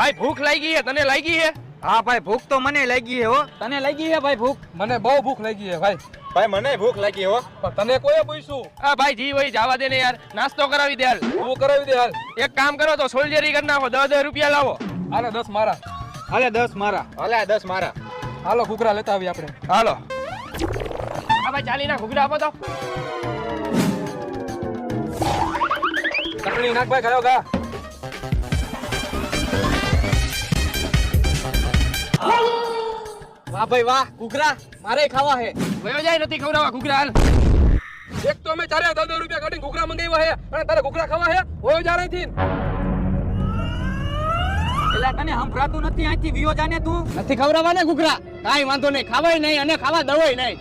ભાઈ ભૂખ લાગી હે, તને લાગી હે? હા ભાઈ, ભૂખ તો મને લાગી હે હો. તને લાગી હે ભાઈ ભૂખ? મને બહુ ભૂખ લાગી છે ભાઈ. ભાઈ મને ભૂખ લાગી હો. પણ તને કોઈએ પૂછ્યું? આ ભાઈ જી ભાઈ જવા દે ને યાર, નાસ્તો કરાવી દે હાલ. તું કરાવી દે હાલ. એક કામ કરો તો સોલ્જરી કરી નાખો, 10 રૂપિયા લાવો. હાલે 10 મારા. હાલે 10 મારા. હાલે 10 મારા. હાલો ઘૂઘરા લેતા આવી આપણે. હાલો. હા ભાઈ ચાલી ના ઘૂઘરા આપો તો. ચટણી નાખ ભાઈ, ખાયો ગા. વાહ ભાઈ વાહ, ઘૂઘરા મારે ખાવા હે. વયો જાય નથી ખવડાવવા ઘૂઘરા હાલ. એક તો અમે ચારે 10 રૂપિયા કાઢીને ઘૂઘરા મંગાવ્યા હે અને તારે ઘૂઘરા ખાવા હે? ઓયો જા અહીંથી. એલા તને સંભળાતું નથી? અહીંથી વિયો જાને તું. નથી ખવડાવવાને ઘૂઘરા? કાઈ વાંધો નહીં, ખાવાય નહીં અને ખાવા દવાય નહીં.